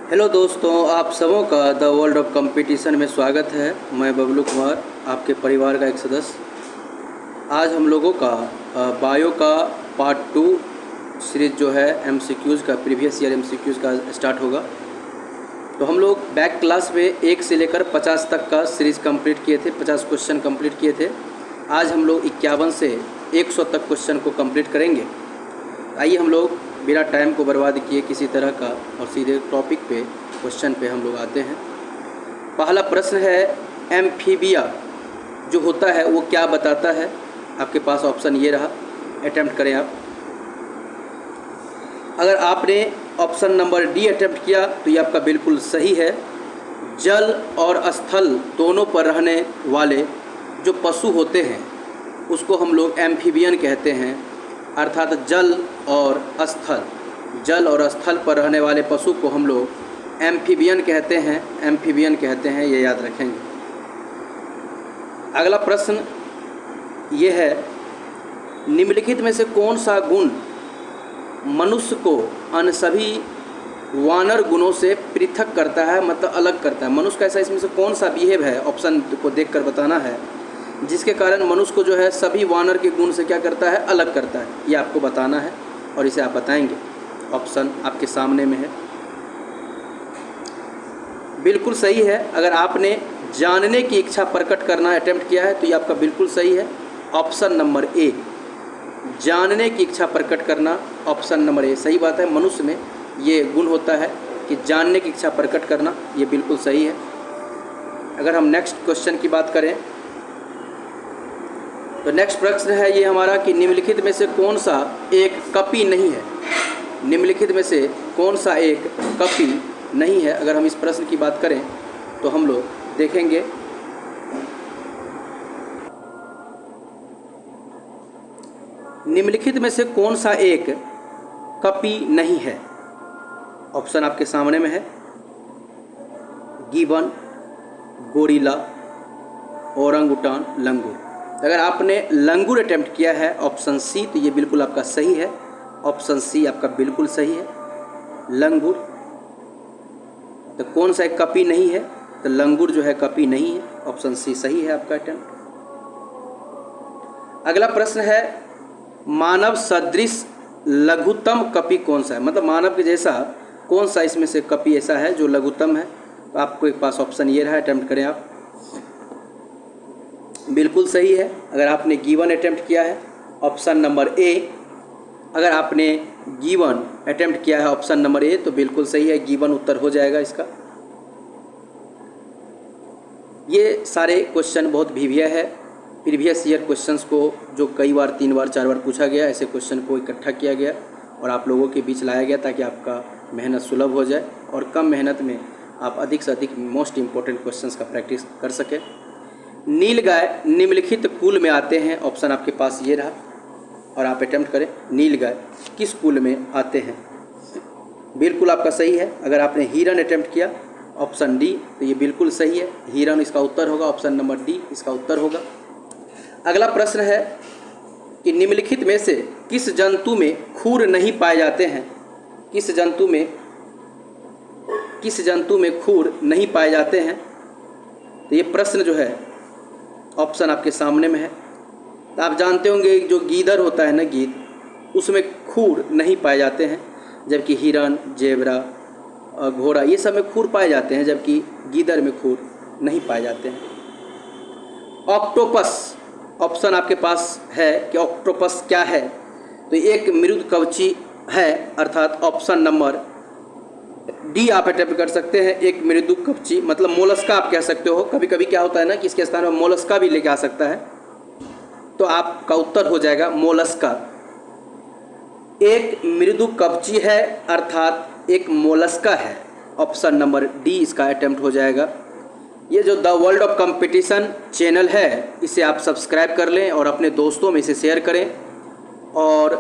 Hello दोस्तों, आप सबों का द वर्ल्ड ऑफ कंपटीशन में स्वागत है। मैं बबलू कुमार, आपके परिवार का एक सदस्य। आज हम लोगों का बायो का पार्ट 2 सीरीज़ जो है एमसीक्यूज़ का, प्रीवियस ईयर एमसीक्यूज़ का स्टार्ट होगा। तो हम लोग बैक क्लास में 1 से लेकर 50 तक का सीरीज़ कंप्लीट किए थे, 50 क्वेश्चन कंप्लीट किए थे। आज हम लोग 51 से 100 तक क्वेश्चन को कंप्लीट करेंगे। आइए हम लोग बिना टाइम को बर्बाद किए किसी तरह का और सीधे टॉपिक पे, क्वेश्चन पे हम लोग आते हैं। पहला प्रश्न है, एम्फीबिया जो होता है वो क्या बताता है। आपके पास ऑप्शन ये रहा, अटेम्प्ट करें आप। अगर आपने ऑप्शन नंबर डी अटेम्प्ट किया तो ये आपका बिल्कुल सही है। जल और स्थल दोनों पर रहने वाले जो पशु होते हैं उसको हम लोग एम्फीबियन कहते हैं, अर्थात जल और स्थल पर रहने वाले पशु को हम लोग एम्फीबियन कहते हैं, ये याद रखेंगे। अगला प्रश्न ये है, निम्नलिखित में से कौन सा गुण मनुष्य को अन्य सभी वानर गुणों से पृथक करता है, मतलब अलग करता है। मनुष्य का ऐसा इसमें से कौन सा बिहेव है, ऑप्शन को देखकर बताना है, जिसके कारण मनुष्य को जो है सभी वानर के गुण से क्या करता है, अलग करता है। ये आपको बताना है और इसे आप बताएंगे। ऑप्शन आपके सामने में है। बिल्कुल सही है। अगर आपने जानने की इच्छा प्रकट करना अटेम्प्ट किया है तो ये आपका बिल्कुल सही है। ऑप्शन नंबर ए, जानने की इच्छा प्रकट करना, ऑप्शन नंबर ए सही बात है। मनुष्य में ये गुण होता है कि जानने की इच्छा प्रकट करना, ये बिल्कुल सही है। अगर हम नेक्स्ट क्वेश्चन की बात करें तो नेक्स्ट प्रश्न है ये हमारा कि निम्नलिखित में से कौन सा एक कपी नहीं है। निम्नलिखित में से कौन सा एक कपी नहीं है। अगर हम इस प्रश्न की बात करें तो हम लोग देखेंगे, निम्नलिखित में से कौन सा एक कपी नहीं है। ऑप्शन आपके सामने में है, गिबन, गोरिल्ला, ओरंगुटान, लंगूर। अगर आपने लंगूर अटेम्प्ट किया है ऑप्शन सी तो ये बिल्कुल आपका सही है। ऑप्शन सी आपका बिल्कुल सही है, लंगूर। तो कौन सा एक कपी नहीं है, तो लंगूर जो है कपी नहीं है। ऑप्शन सी सही है आपका अटेम्प्ट। अगला प्रश्न है, मानव सदृश लघुत्तम कपी कौन सा है, मतलब मानव के जैसा कौन सा इसमें से कपी ऐसा है जो लघुत्तम है। तो आपको एक पास ऑप्शन ये रहा, अटेम्प्ट करें आप। बिल्कुल सही है। अगर आपने गिवन अटेम्प्ट किया है ऑप्शन नंबर ए, अगर आपने गिवन अटेम्प्ट किया है ऑप्शन नंबर ए तो बिल्कुल सही है, गिवन उत्तर हो जाएगा इसका। ये सारे क्वेश्चन बहुत भिविया है। प्रीवियस ईयर क्वेश्चंस को जो कई बार 3 बार 4 बार पूछा गया, ऐसे क्वेश्चन को इकट्ठा किया गया और आप लोगों के बीच लाया गया ताकि आपका मेहनत सुलभ हो जाए और कम मेहनत में आप अधिक से अधिक मोस्ट इम्पोर्टेंट क्वेश्चंस का प्रैक्टिस कर सकें। नीलगाय निम्नलिखित कुल में आते हैं। ऑप्शन आपके पास ये रहा और आप अटेम्प्ट करें, नीलगाय किस कुल में आते हैं। बिल्कुल आपका सही है। अगर आपने हिरन अटेम्प्ट किया ऑप्शन डी तो ये बिल्कुल सही है, हिरन इसका उत्तर होगा। ऑप्शन नंबर डी इसका उत्तर होगा। अगला प्रश्न है कि निम्नलिखित में से किस जंतु में खूर नहीं पाए जाते हैं। किस जंतु में खूर नहीं पाए जाते हैं। तो ये प्रश्न जो है ऑप्शन आपके सामने में है। तो आप जानते होंगे जो गीदड़ होता है ना, गीद, उसमें खूर नहीं पाए जाते हैं, जबकि हिरन, जेबरा, घोड़ा ये सब में खूर पाए जाते हैं, जबकि गीदड़ में खूर नहीं पाए जाते हैं। ऑक्टोपस, ऑप्शन आपके पास है कि ऑक्टोपस क्या है। तो एक मृदुकवची है, अर्थात ऑप्शन नंबर डी आप अटेम्प्ट कर सकते हैं। एक मृदुकवची मतलब मोलस्का आप कह सकते हो। कभी कभी क्या होता है ना कि इसके स्थान में मोलस्का भी लेके आ सकता है, तो आपका उत्तर हो जाएगा मोलस्का। एक मृदुकवची है अर्थात एक मोलस्का है। ऑप्शन नंबर डी इसका अटेम्प्ट हो जाएगा। ये जो the world of competition channel है इसे आप सब्सक्राइब कर लें और अपने दोस्तों में इसे शेयर करें। और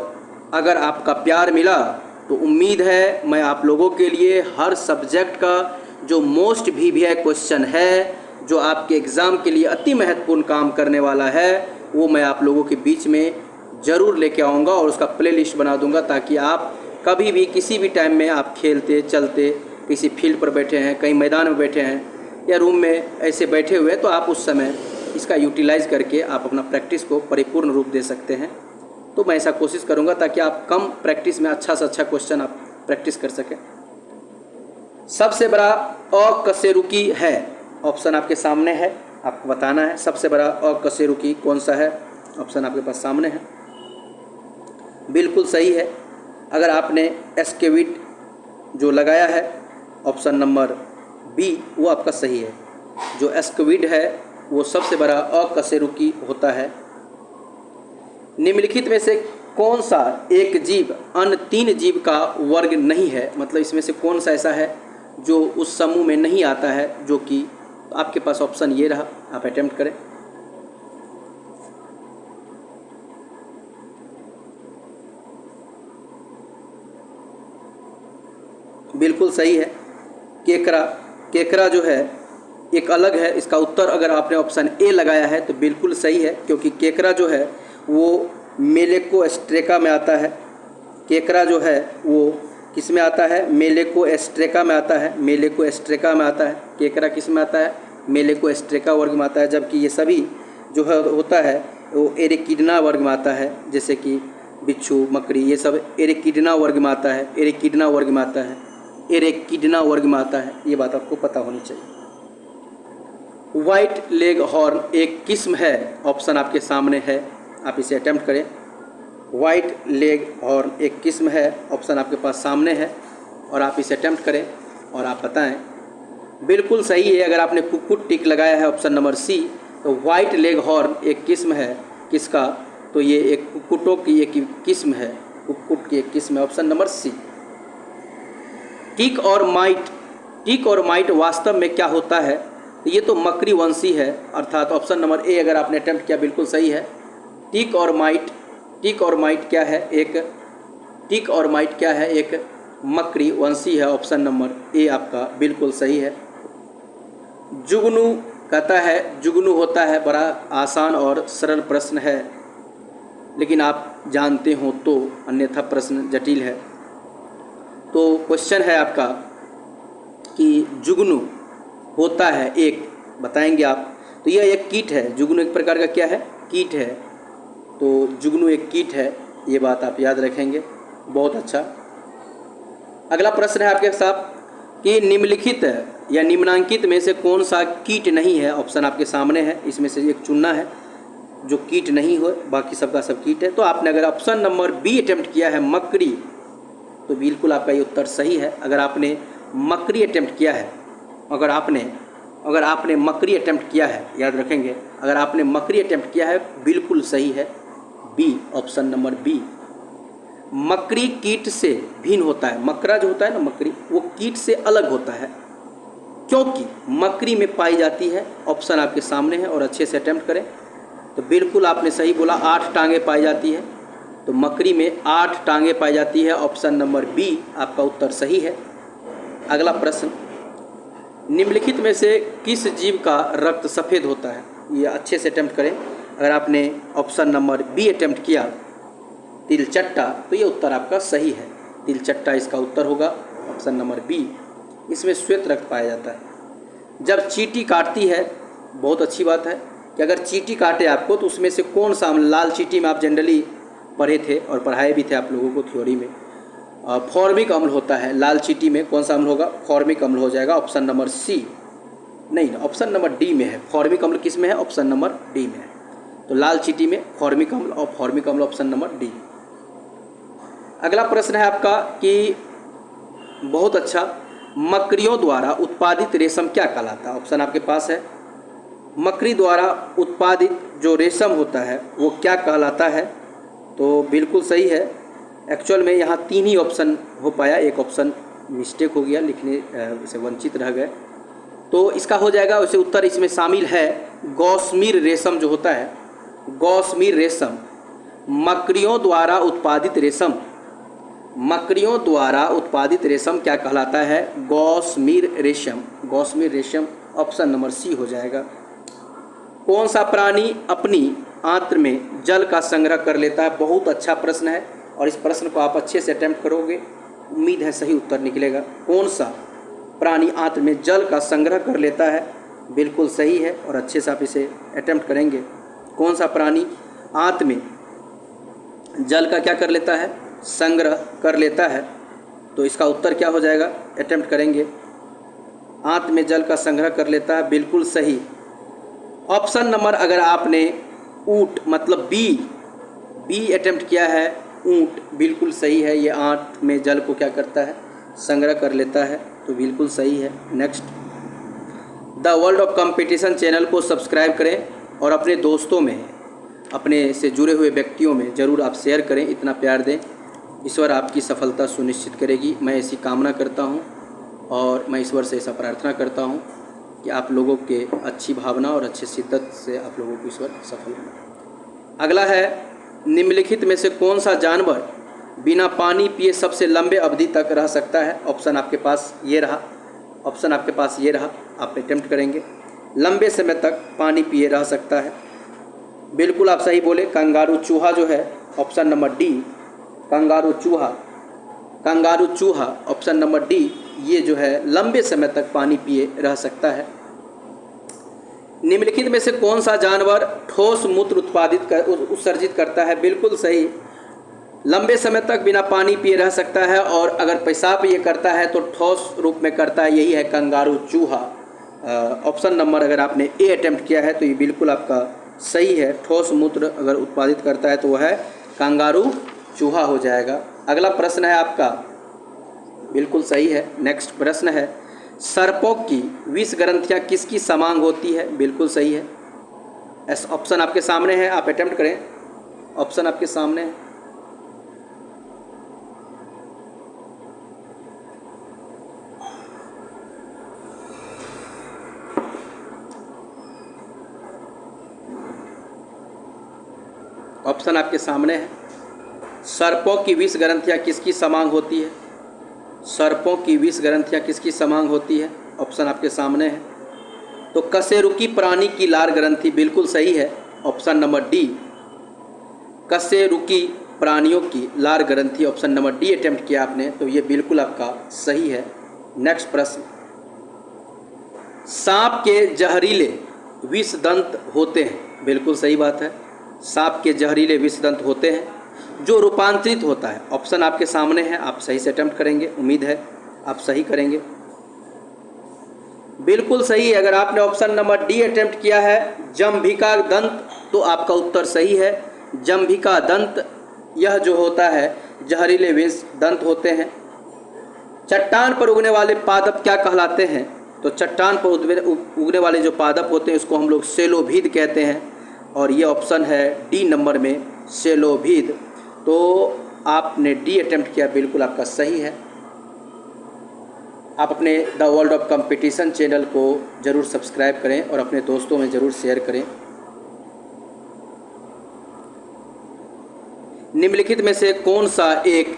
अगर आपका प्यार मिला तो उम्मीद है मैं आप लोगों के लिए हर सब्जेक्ट का जो मोस्ट वीवीआई क्वेश्चन है, जो आपके एग्ज़ाम के लिए अति महत्वपूर्ण काम करने वाला है, वो मैं आप लोगों के बीच में ज़रूर लेके आऊँगा और उसका प्लेलिस्ट बना दूँगा ताकि आप कभी भी किसी भी टाइम में आप खेलते चलते किसी फील्ड पर बैठे हैं, कहीं मैदान में बैठे हैं या रूम में ऐसे बैठे हुए हैं, तो आप उस समय इसका यूटिलाइज़ करके आप अपना प्रैक्टिस को परिपूर्ण रूप दे सकते हैं। तो मैं ऐसा कोशिश करूँगा ताकि आप कम प्रैक्टिस में अच्छा से अच्छा क्वेश्चन आप प्रैक्टिस कर सकें। सबसे बड़ा अकशेरुकी है, ऑप्शन आपके सामने है, आपको बताना है सबसे बड़ा अकशेरुकी कौन सा है। ऑप्शन आपके पास सामने है, बिल्कुल सही है। अगर आपने एस्केविड जो लगाया है, ऑप्शन नंबर बी वो आपका सही है। जो एस्केविड है वो सबसे बड़ा अकशेरुकी होता है। निम्नलिखित में से कौन सा एक जीव अन्य 3 जीव का वर्ग नहीं है, मतलब इसमें से कौन सा ऐसा है जो उस समूह में नहीं आता है, जो कि आपके पास ऑप्शन ये रहा, आप अटेम्प्ट करें। बिल्कुल सही है, केकड़ा। केकड़ा जो है एक अलग है, इसका उत्तर अगर आपने ऑप्शन ए लगाया है तो बिल्कुल सही है, क्योंकि केकड़ा जो है वो मेलेकोस्ट्रेका में आता है। केकड़ा जो है वो किस में आता है, मेलेकोस्ट्रेका में आता है, मेलेकोस्ट्रेका में आता है। केकड़ा किस में आता है, मेलेकोस्ट्रेका वर्ग में आता है, जबकि ये सभी जो है होता है वो एरेकिडना वर्ग में आता है, जैसे कि बिच्छू, मकड़ी, ये सब एरेकिडना वर्ग में आता है, एरेकिडना वर्ग में आता है, एरेकिडना वर्ग में आता है। ये बात आपको पता होनी चाहिए। वाइट लेग हॉर्न एक किस्म है, ऑप्शन आपके सामने है, आप इसे अटेम्प्ट करें। वाइट लेग हॉर्न एक किस्म है, ऑप्शन आपके पास सामने है और आप इसे अटेम्प्ट करें और आप बताएं। बिल्कुल सही है, अगर आपने कुक्कुट टिक लगाया है ऑप्शन नंबर सी, तो वाइट लेग हॉर्न एक किस्म है, किसका, तो ये एक कुक्कुटों की एक किस्म है, कुक्कुट की एक किस्म है, ऑप्शन नंबर सी। टिक और माइट वास्तव में क्या होता है, ये तो मकड़ी वंशी है, अर्थात ऑप्शन नंबर ए अगर आपने अटेम्प्ट किया बिल्कुल सही है। टिक और माइट क्या है, एक मकड़ी वंशी है, ऑप्शन नंबर ए आपका बिल्कुल सही है। जुगनू कहता है, जुगनू होता है, बड़ा आसान और सरल प्रश्न है, लेकिन आप जानते हो तो, अन्यथा प्रश्न जटिल है। तो क्वेश्चन है आपका कि जुगनू होता है एक, बताएंगे आप। तो यह एक कीट है, जुगनू एक प्रकार का क्या है, कीट है। तो जुगनू एक कीट है, ये बात आप याद रखेंगे, बहुत अच्छा। अगला प्रश्न है आपके साथ कि निम्नलिखित या निम्नांकित में से कौन सा कीट नहीं है, ऑप्शन आपके सामने है, इसमें से एक चुनना है जो कीट नहीं हो, बाकी सबका सब कीट है। तो आपने अगर ऑप्शन नंबर बी अटेम्प्ट किया है, मकड़ी, तो बिल्कुल आपका ये उत्तर सही है। अगर आपने मकड़ी अटेम्प्ट किया है, अगर आपने मकड़ी अटेम्प्ट किया है, याद रखेंगे, अगर आपने मकड़ी अटेम्प्ट किया है बिल्कुल सही है, बी, ऑप्शन नंबर बी। मकड़ी कीट से भिन्न होता है, मकड़ा जो होता है ना, मकड़ी, वो कीट से अलग होता है, क्योंकि मकड़ी में पाई जाती है, ऑप्शन आपके सामने है और अच्छे से अटेम्प्ट करें। तो बिल्कुल आपने सही बोला, 8 टांगें पाई जाती है, तो मकड़ी में 8 टांगें पाई जाती है, ऑप्शन नंबर बी आपका उत्तर सही है। अगला प्रश्न, निम्नलिखित में से किस जीव का रक्त सफ़ेद होता है, ये अच्छे से अटेम्प्ट करें। अगर आपने ऑप्शन नंबर बी अटेम्प्ट किया, तिलचट्टा, तो ये उत्तर आपका सही है, तिलचट्टा इसका उत्तर होगा, ऑप्शन नंबर बी। इसमें श्वेत रक्त पाया जाता है। जब चींटी काटती है, बहुत अच्छी बात है कि अगर चींटी काटे आपको, तो उसमें से कौन सा, लाल चींटी में आप जनरली पढ़े थे और पढ़ाए भी थे आप लोगों को थ्योरी में, फॉर्मिक अम्ल होता है। लाल चींटी में कौन सा अम्ल होगा, फॉर्मिक अम्ल हो जाएगा, ऑप्शन नंबर सी, नहीं, ऑप्शन नंबर डी में है। फॉर्मिक अम्ल किस में है, ऑप्शन नंबर डी में है। तो लाल चींटी में फॉर्मिक अम्ल, और फॉर्मिक अम्ल ऑप्शन नंबर डी। अगला प्रश्न है आपका कि बहुत अच्छा, मकड़ियों द्वारा उत्पादित रेशम क्या कहलाता है, ऑप्शन आपके पास है। मकड़ी द्वारा उत्पादित जो रेशम होता है वो क्या कहलाता है, तो बिल्कुल सही है। एक्चुअल में यहाँ 3 ही ऑप्शन हो पाया, एक ऑप्शन मिस्टेक हो गया, लिखने से वंचित रह गए, तो इसका हो जाएगा वैसे उत्तर इसमें शामिल है गौसमीर रेशम जो होता है, गौसमीर रेशम। मकड़ियों द्वारा उत्पादित रेशम, मकड़ियों द्वारा उत्पादित रेशम क्या कहलाता है, गौसमीर रेशम, गौसमीर रेशम, ऑप्शन नंबर सी हो जाएगा। कौन सा प्राणी अपनी आंत्र में जल का संग्रह कर लेता है, बहुत अच्छा प्रश्न है और इस प्रश्न को आप अच्छे से अटेम्प्ट करोगे, उम्मीद है सही उत्तर निकलेगा। कौन सा प्राणी आंत में जल का संग्रह कर लेता है? बिल्कुल सही है और अच्छे से आप इसे अटेम्प्ट करेंगे। कौन सा प्राणी आंत में जल का क्या कर लेता है? संग्रह कर लेता है। तो इसका उत्तर क्या हो जाएगा? अटेम्प्ट करेंगे। आंत में जल का संग्रह कर लेता है, बिल्कुल सही। ऑप्शन नंबर अगर आपने ऊँट मतलब बी अटेम्प्ट किया है, ऊँट, बिल्कुल सही है। ये आंत में जल को क्या करता है? संग्रह कर लेता है, तो बिल्कुल सही है। Next, the world of competition channel को सब्सक्राइब करें और अपने दोस्तों में, अपने से जुड़े हुए व्यक्तियों में ज़रूर आप शेयर करें, इतना प्यार दें। ईश्वर आपकी सफलता सुनिश्चित करेगी, मैं ऐसी कामना करता हूँ और मैं ईश्वर से ऐसा प्रार्थना करता हूँ कि आप लोगों के अच्छी भावना और अच्छी शिद्दत से आप लोगों को ईश्वर सफल बनाए। अगला है, निम्नलिखित में से कौन सा जानवर बिना पानी पिए सबसे लंबे अवधि तक रह सकता है? ऑप्शन आपके पास ये रहा, आप अटेम्प्ट करेंगे। लंबे समय तक पानी पिए रह सकता है, बिल्कुल आप सही बोले। कंगारू चूहा जो है, ऑप्शन नंबर डी, कंगारू चूहा ऑप्शन नंबर डी, ये जो है लंबे समय तक पानी पिए रह सकता है। निम्नलिखित में से कौन सा जानवर ठोस मूत्र उत्सर्जित करता है? बिल्कुल सही, लंबे समय तक बिना पानी पिए रह सकता है और अगर पेशाब ये करता है तो ठोस रूप में करता है, यही है कंगारू चूहा। ऑप्शन नंबर अगर आपने ए अटेम्प्ट किया है तो ये बिल्कुल आपका सही है। ठोस मूत्र अगर उत्पादित करता है तो वह है कंगारू चूहा हो जाएगा। अगला प्रश्न है आपका, बिल्कुल सही है। नेक्स्ट प्रश्न है, सर्पों की 20 ग्रंथियाँ किसकी समान होती है? बिल्कुल सही है। ऑप्शन आपके सामने है, आप अटेम्प्ट करें। ऑप्शन आपके सामने है। ऑप्शन आपके सामने है। सर्पों की 20 ग्रंथियाँ किसकी समान होती है? सर्पों की 20 ग्रंथियाँ किसकी समान होती है? ऑप्शन आपके सामने है। तो कशेरुकी प्राणी की लार ग्रंथि, बिल्कुल सही है। ऑप्शन नंबर डी, कशेरुकी प्राणियों की लार ग्रंथि, ऑप्शन नंबर डी अटेम्प्ट किया आपने, तो ये बिल्कुल आपका सही है। नेक्स्ट प्रश्न, सांप के जहरीले विष दंत होते हैं? बिल्कुल सही बात है, सांप के जहरीले विष दंत होते हैं जो रूपांतरित होता है। ऑप्शन आपके सामने है, आप सही से अटेम्प्ट करेंगे, उम्मीद है आप सही करेंगे। बिल्कुल सही है। अगर आपने ऑप्शन नंबर डी अटेम्प्ट किया है, जंभिका दंत, तो आपका उत्तर सही है। जंभिका दंत यह जो होता है जहरीले विष दंत होते हैं। चट्टान पर उगने वाले पादप क्या कहलाते हैं? तो चट्टान पर उगने वाले जो पादप होते हैं उसको हम लोग सेलोभीद कहते हैं और ये ऑप्शन है डी नंबर में, सेलोभीद। तो आपने डी अटेम्प्ट किया, बिल्कुल आपका सही है। आप अपने the world of competition channel को ज़रूर सब्सक्राइब करें और अपने दोस्तों में ज़रूर शेयर करें। निम्नलिखित में से कौन सा एक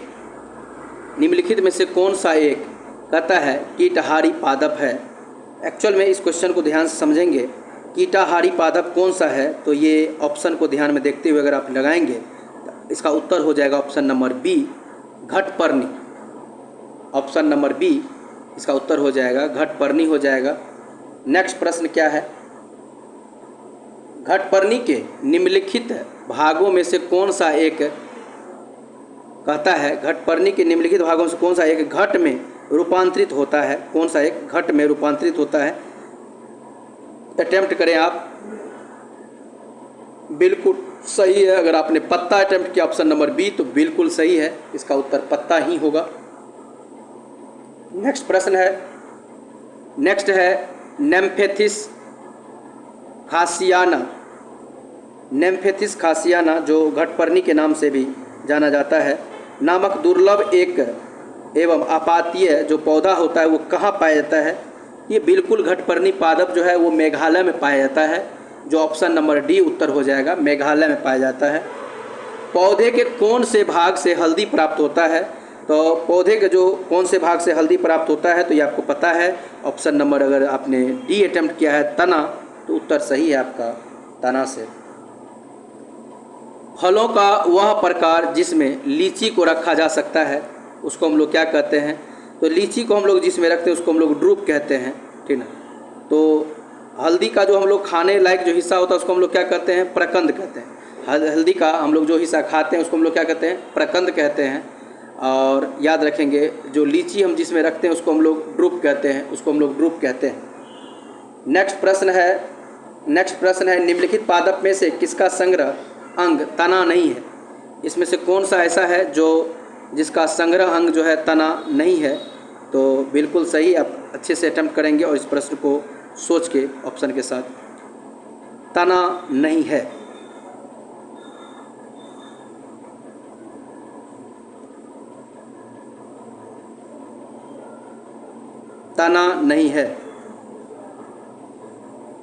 कहता है कीटहारी पादप है? एक्चुअल में इस क्वेश्चन को ध्यान से समझेंगे, कीटाहारी पादप कौन सा है, तो ये ऑप्शन को ध्यान में देखते हुए अगर आप लगाएंगे तो इसका उत्तर हो जाएगा ऑप्शन नंबर बी, घटपर्णी। ऑप्शन नंबर बी इसका उत्तर हो जाएगा, घटपर्णी हो जाएगा। नेक्स्ट प्रश्न क्या है, घटपर्णी के निम्नलिखित भागों में से कौन सा एक कहता है, घटपर्णी के निम्नलिखित भागों से कौन सा एक घट में रूपांतरित होता है? कौन सा एक घट में रूपांतरित होता है? अटेम्प्ट करें आप, बिल्कुल सही है। अगर आपने पत्ता अटेम्प्ट किया ऑप्शन नंबर बी तो बिल्कुल सही है, इसका उत्तर पत्ता ही होगा। नेक्स्ट प्रश्न है, नेक्स्ट है नेम्फेथिस खासियाना। नेम्फेथिस खासियाना जो घटपर्णी के नाम से भी जाना जाता है नामक दुर्लभ एक एवं आपातीय जो पौधा होता है वो कहाँ पाया जाता है? ये बिल्कुल घटपर्णी पादप जो है वो मेघालय में पाया जाता है, जो ऑप्शन नंबर डी उत्तर हो जाएगा, मेघालय में पाया जाता है। पौधे के कौन से भाग से हल्दी प्राप्त होता है? तो पौधे के जो कौन से भाग से हल्दी प्राप्त होता है तो ये आपको पता है। ऑप्शन नंबर अगर आपने डी अटेम्प्ट किया है तना, तो उत्तर सही है आपका तना से। फलों का वह प्रकार जिसमें लीची को रखा जा सकता है उसको हम लोग क्या कहते हैं? तो लीची को हम लोग जिसमें रखते हैं उसको हम लोग ड्रूप कहते हैं, ठीक ना। तो हल्दी का जो हम लोग खाने लायक जो हिस्सा होता है उसको हम लोग क्या कहते हैं, प्रकंद कहते हैं। हल्दी का हम लोग जो हिस्सा खाते हैं उसको हम लोग क्या कहते हैं, प्रकंद कहते हैं। और याद रखेंगे जो लीची हम जिसमें रखते हैं उसको हम लोग ड्रूप कहते हैं, उसको हम लोग ड्रूप कहते हैं। नेक्स्ट प्रश्न है निम्नलिखित पादप में से किसका संग्रह अंग तना नहीं है। इसमें से कौन सा ऐसा है जो जिसका संग्रह अंग जो है तना नहीं है। तो बिल्कुल सही, आप अच्छे से अटेम्प्ट करेंगे और इस प्रश्न को सोच के ऑप्शन के साथ, तना नहीं है। तना नहीं है,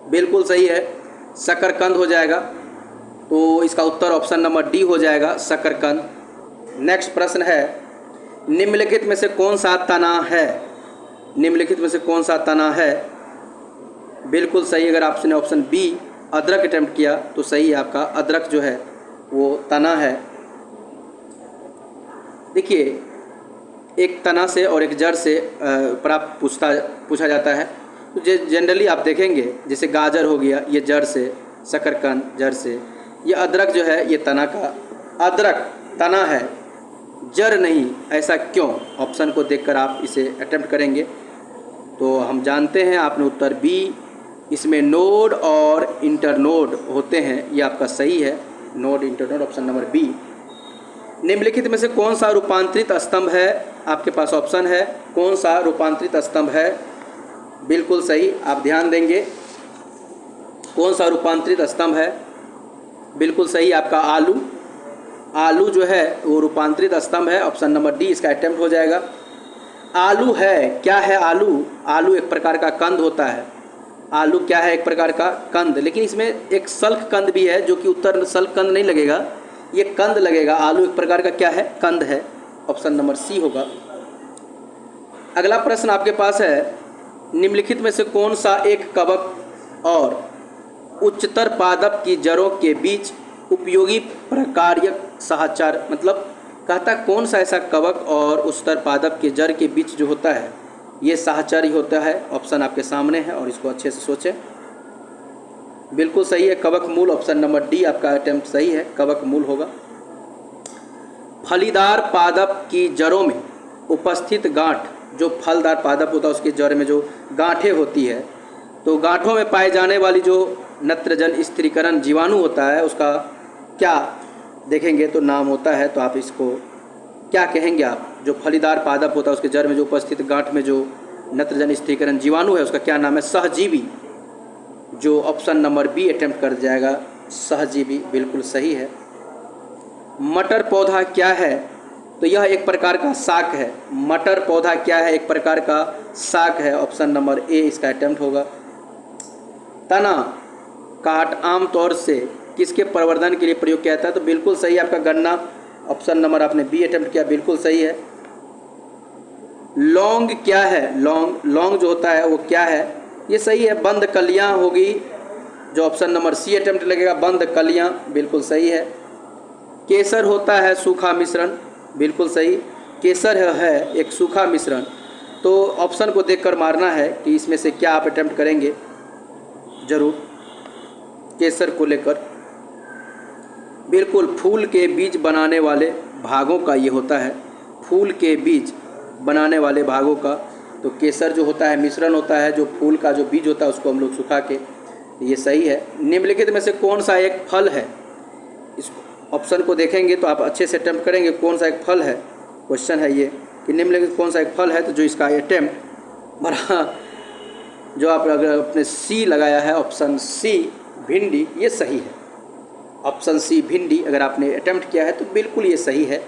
बिल्कुल सही है, शकरकंद हो जाएगा। तो इसका उत्तर ऑप्शन नंबर डी हो जाएगा, शकरकंद। नेक्स्ट प्रश्न है निम्नलिखित में से कौन सा तना है। निम्नलिखित में से कौन सा तना है। बिल्कुल सही, अगर आपने ऑप्शन बी अदरक अटेम्प्ट किया तो सही है आपका, अदरक जो है वो तना है। देखिए एक तना से और एक जड़ से प्राप्त पूछा जाता है। तो जनरली आप देखेंगे जैसे गाजर हो गया ये जड़ से, शकरकंद जड़ से, ये अदरक जो है ये तना का, अदरक तना है जड़ नहीं, ऐसा क्यों। ऑप्शन को देखकर आप इसे अटेम्प्ट करेंगे। तो हम जानते हैं आपने उत्तर बी, इसमें नोड और इंटरनोड होते हैं, ये आपका सही है, node internode, option number B. निम्नलिखित में से कौन सा रूपांतरित स्तंभ है, आपके पास ऑप्शन है, कौन सा रूपांतरित स्तंभ है। बिल्कुल सही, आप ध्यान देंगे कौन सा रूपांतरित स्तंभ है। बिल्कुल सही आपका आलू, आलू जो है वो रूपांतरित स्तंभ है, ऑप्शन नंबर डी इसका अटेम्प्ट हो जाएगा। आलू है, क्या है आलू, आलू एक प्रकार का कंद होता है। आलू क्या है, एक प्रकार का कंद, लेकिन इसमें एक सल्क कंद भी है जो कि उत्तर सल्क कंद नहीं लगेगा, ये कंद लगेगा। आलू एक प्रकार का क्या है, कंद है, ऑप्शन नंबर सी होगा। अगला प्रश्न आपके पास है निम्नलिखित में से कौन सा एक कवक और उच्चतर पादप की जड़ों के बीच उपयोगी प्रकार्यक साहचर्य, मतलब कहता कौन सा ऐसा कवक और उच्चतर पादप के जड़ के बीच जो होता है ये साहचर्य होता है। ऑप्शन आपके सामने है और इसको अच्छे से सोचें। बिल्कुल सही है, कवक मूल, ऑप्शन नंबर डी आपका अटेम्प्ट सही है, कवक मूल होगा। फलीदार पादप की जड़ों में उपस्थित गांठ, जो फलदार पादप होता है उसकी जड़ में जो गांठें होती है, तो गांठों में पाए जाने वाली जो नत्रजन स्थिरीकरण जीवाणु होता है उसका क्या देखेंगे तो नाम होता है। तो आप इसको क्या कहेंगे आप, जो फलीदार पादप होता है उसके जड़ में जो उपस्थित गांठ में जो नत्रजन स्थिरीकरण जीवाणु है उसका क्या नाम है, सहजीवी, जो ऑप्शन नंबर बी अटेम्प्ट कर जाएगा, सहजीवी, बिल्कुल सही है। मटर पौधा क्या है, तो यह एक प्रकार का शाक है। मटर पौधा क्या है, एक प्रकार का शाक है, ऑप्शन नंबर ए इसका अटेम्प्ट होगा। तना काट आमतौर से किसके प्रवर्धन के लिए प्रयोग किया जाता है, तो बिल्कुल सही आपका गन्ना, ऑप्शन नंबर आपने बी अटेम्प्ट किया, बिल्कुल सही है। लौंग क्या है, लौंग जो होता है वो क्या है, ये सही है, बंद कलियां होगी, जो ऑप्शन नंबर सी अटेम्प्ट लगेगा, बंद कलियां, बिल्कुल सही है। केसर होता है सूखा मिश्रण, बिल्कुल सही, केसर है एक सूखा मिश्रण। तो ऑप्शन को देखकर मारना है कि इसमें से क्या आप अटेम्प्ट करेंगे, जरूर केसर को लेकर। बिल्कुल फूल के बीज बनाने वाले भागों का ये होता है, फूल के बीज बनाने वाले भागों का, तो केसर जो होता है मिश्रण होता है, जो फूल का जो बीज होता है उसको हम लोग सुखा के, ये सही है। निम्नलिखित में से कौन सा एक फल है, इस ऑप्शन को देखेंगे तो आप अच्छे से अटेम्प्ट करेंगे कौन सा एक फल है। क्वेश्चन है ये कि निम्नलिखित कौन सा एक फल है, तो जो इसका अटेम्प्ट बड़ा, जो आप अगर अपने सी लगाया है, ऑप्शन सी भिंडी, ये सही है, ऑप्शन सी भिंडी अगर आपने अटेम्प्ट किया है तो बिल्कुल ये सही है,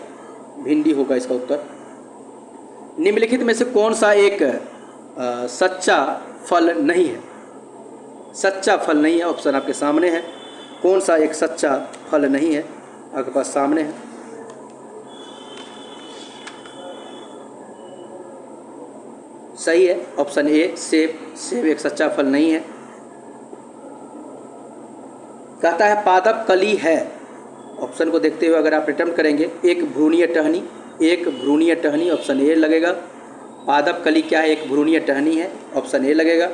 भिंडी होगा इसका उत्तर। निम्नलिखित में से कौन सा एक सच्चा फल नहीं है, सच्चा फल नहीं है, ऑप्शन आपके सामने है, कौन सा एक सच्चा फल नहीं है, आपके पास सामने है। सही है, ऑप्शन ए सेब, सेब एक सच्चा फल नहीं है। कहता है पादप कली है, ऑप्शन को देखते हुए अगर आप अटेम्प्ट करेंगे, एक भ्रूणीय टहनी, एक भ्रूणीय टहनी, ऑप्शन ए लगेगा। पादप कली क्या है? एक भ्रूणीय टहनी है, ऑप्शन ए लगेगा।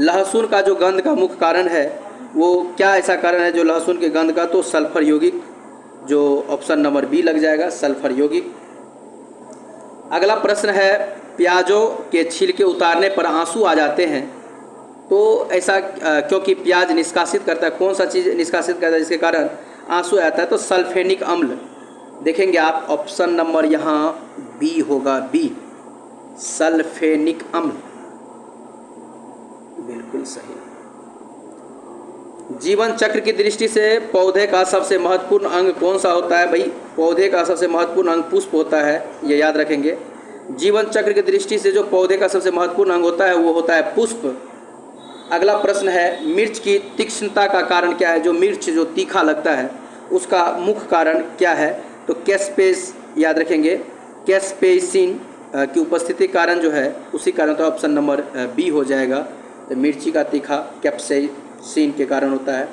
लहसुन का जो गंध का मुख्य कारण है वो क्या ऐसा कारण है जो लहसुन के गंध का? तो सल्फर यौगिक, जो ऑप्शन नंबर बी लग जाएगा, सल्फर यौगिक। अगला प्रश्न है, प्याजों के छिलके उतारने पर आंसू आ जाते हैं, तो ऐसा क्योंकि प्याज निष्कासित करता है, कौन सा चीज़ निष्कासित करता है जिसके कारण आंसू आता है? तो सल्फेनिक अम्ल। देखेंगे आप, ऑप्शन नंबर यहाँ बी होगा, बी, सल्फेनिक अम्ल, बिल्कुल सही। जीवन चक्र की दृष्टि से पौधे का सबसे महत्वपूर्ण अंग कौन सा होता है? भाई, पौधे का सबसे महत्वपूर्ण अंग पुष्प होता है, ये याद रखेंगे। जीवन चक्र की दृष्टि से जो पौधे का सबसे महत्वपूर्ण अंग होता है वो होता है पुष्प। अगला प्रश्न है, मिर्च की तीक्ष्णता का कारण क्या है? जो मिर्च जो तीखा लगता है उसका मुख्य कारण क्या है? तो कैस्पेस, याद रखेंगे, कैस्पेसिन की उपस्थिति कारण जो है उसी कारण, तो ऑप्शन नंबर बी हो जाएगा। तो मिर्ची का तीखा कैप्साइसिन के कारण होता है।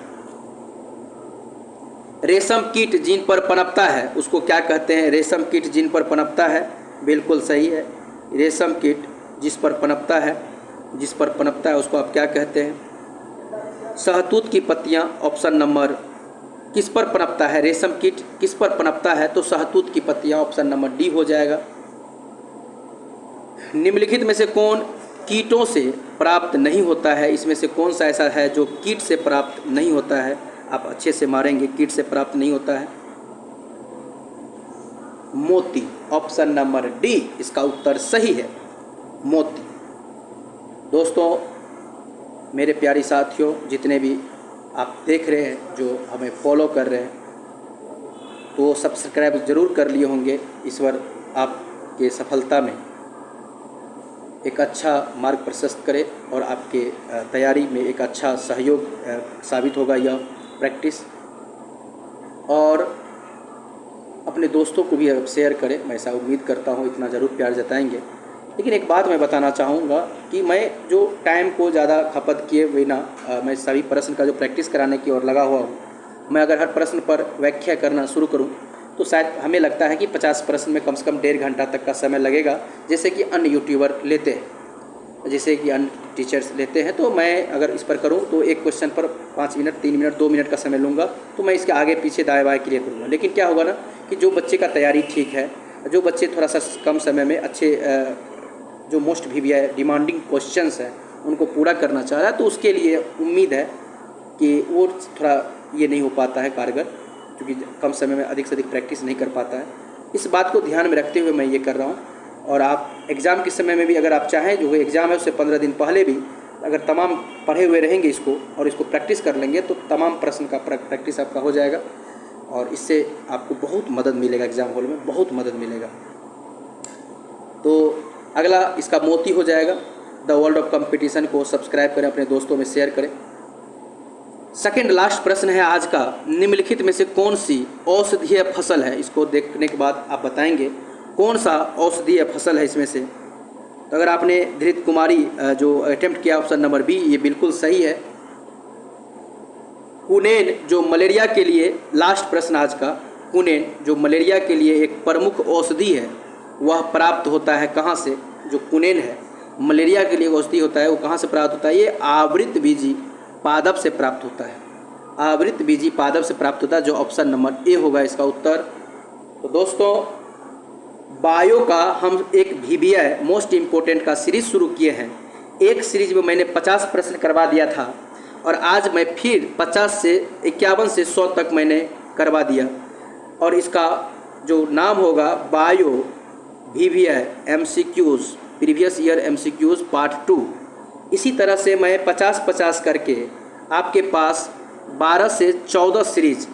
रेशम कीट जिन पर पनपता है उसको क्या कहते हैं? रेशम कीट जिन पर पनपता है, बिल्कुल सही है। रेशम कीट जिस पर पनपता है, जिस पर पनपता है उसको आप क्या कहते हैं? शहतूत की पत्तियां, ऑप्शन नंबर, किस पर पनपता है? रेशम कीट किस पर पनपता है? तो शहतूत की पत्तियां, ऑप्शन नंबर डी हो जाएगा। निम्नलिखित में से कौन कीटों से प्राप्त नहीं होता है? इसमें से कौन सा ऐसा है जो कीट से प्राप्त नहीं होता है? आप अच्छे से मारेंगे, कीट से प्राप्त नहीं होता है। मोती, ऑप्शन नंबर डी इसका उत्तर सही है, मोती। दोस्तों, मेरे प्यारी साथियों, जितने भी आप देख रहे हैं, जो हमें फॉलो कर रहे हैं, तो सब्सक्राइब ज़रूर कर लिए होंगे। ईश्वर आपके सफलता में एक अच्छा मार्ग प्रशस्त करे और आपके तैयारी में एक अच्छा सहयोग साबित होगा यह प्रैक्टिस। और अपने दोस्तों को भी आप शेयर करें, मैं ऐसा उम्मीद करता हूँ, इतना ज़रूर प्यार जताएंगे। लेकिन एक बात मैं बताना चाहूँगा कि मैं जो टाइम को ज़्यादा खपत किए बिना मैं सभी प्रश्न का जो प्रैक्टिस कराने की ओर लगा हुआ हूँ। मैं अगर हर प्रश्न पर व्याख्या करना शुरू करूँ तो शायद हमें लगता है कि 50 प्रश्न में कम से कम 1.5 घंटा तक का समय लगेगा, जैसे कि अन्य यूट्यूबर लेते हैं, जैसे कि अन्य टीचर्स लेते हैं। तो मैं अगर इस पर करूं तो एक क्वेश्चन पर 5 मिनट, 3 मिनट, 2 मिनट का समय लूँगा, तो मैं इसके आगे पीछे दाएँ बाएँ क्लियर करूँगा। लेकिन क्या होगा ना कि जो बच्चे का तैयारी ठीक है, जो बच्चे थोड़ा सा कम समय में अच्छे जो मोस्ट VVI डिमांडिंग क्वेश्चंस हैं उनको पूरा करना चाह रहा है, तो उसके लिए उम्मीद है कि वो थोड़ा ये नहीं हो पाता है कारगर, क्योंकि कम समय में अधिक से अधिक प्रैक्टिस नहीं कर पाता है। इस बात को ध्यान में रखते हुए मैं ये कर रहा हूँ। और आप एग्ज़ाम के समय में भी अगर आप चाहें, जो एग्ज़ाम है उससे 15 दिन पहले भी अगर तमाम पढ़े हुए रहेंगे इसको और इसको प्रैक्टिस कर लेंगे, तो तमाम प्रश्न का प्रैक्टिस आपका हो जाएगा और इससे आपको बहुत मदद मिलेगा, एग्ज़ाम हॉल में बहुत मदद मिलेगा। तो अगला इसका मोती हो जाएगा। द वर्ल्ड ऑफ कंपटीशन को सब्सक्राइब करें, अपने दोस्तों में शेयर करें। सेकंड लास्ट प्रश्न है आज का, निम्नलिखित में से कौन सी औषधीय फसल है? इसको देखने के बाद आप बताएंगे कौन सा औषधीय फसल है इसमें से। तो अगर आपने धृत कुमारी जो अटेम्प्ट किया, ऑप्शन नंबर बी, ये बिल्कुल सही है। कुनेन जो मलेरिया के लिए, लास्ट प्रश्न आज का, कुनेन जो मलेरिया के लिए एक प्रमुख औषधि है वह प्राप्त होता है कहाँ से? जो कुनेन है मलेरिया के लिए औषधि होता है, वो कहाँ से प्राप्त होता है? ये आवृत बीजी पादप से प्राप्त होता है, आवृत बीजी पादप से प्राप्त होता है, जो ऑप्शन नंबर ए होगा इसका उत्तर। तो दोस्तों, बायो का हम एक VVI मोस्ट इम्पोर्टेंट का सीरीज़ शुरू किए हैं। एक सीरीज में मैंने 50 प्रश्न करवा दिया था और आज मैं फिर 50 से 51 से 100 तक मैंने करवा दिया, और इसका जो नाम होगा bio VVI MCQs, previous year MCQs part 2। इसी तरह से मैं 50-50 करके आपके पास 12 से 14 सीरीज,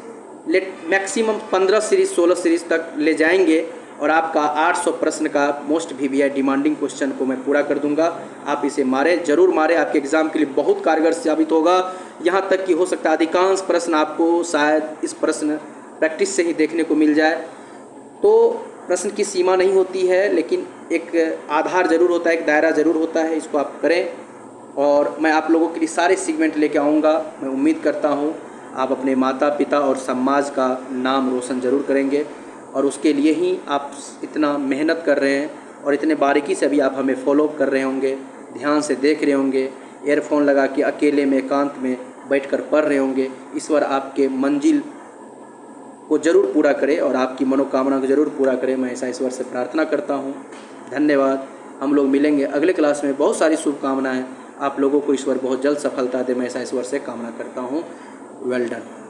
मैक्सिमम 15 सीरीज 16 सीरीज तक ले जाएंगे और आपका 800 प्रश्न का मोस्ट VVI डिमांडिंग क्वेश्चन को मैं पूरा कर दूंगा। आप इसे मारें, जरूर मारें, आपके एग्ज़ाम के लिए बहुत कारगर साबित होगा। यहाँ तक कि हो सकता है अधिकांश प्रश्न आपको शायद इस प्रश्न प्रैक्टिस से ही देखने को मिल जाए। तो प्रश्न की सीमा नहीं होती है, लेकिन एक आधार जरूर होता है, एक दायरा जरूर होता है, इसको आप करें। और मैं आप लोगों के लिए सारे सेगमेंट लेके आऊँगा। मैं उम्मीद करता हूँ आप अपने माता पिता और समाज का नाम रोशन ज़रूर करेंगे, और उसके लिए ही आप इतना मेहनत कर रहे हैं और इतने बारीकी से अभी आप हमें फॉलो कर रहे होंगे, ध्यान से देख रहे होंगे, ईयरफोन लगा के अकेले में एकांत में बैठकर पढ़ रहे होंगे। ईश्वर आपके मंजिल को ज़रूर पूरा करे और आपकी मनोकामना को ज़रूर पूरा करे। मैं ऐसा ईश्वर से प्रार्थना करता हूँ। धन्यवाद। हम लोग मिलेंगे अगले क्लास में। बहुत सारी शुभकामनाएं। आप लोगों को ईश्वर बहुत जल्द सफलता दे, मैं ऐसा ईश्वर से कामना करता हूँ। Well done.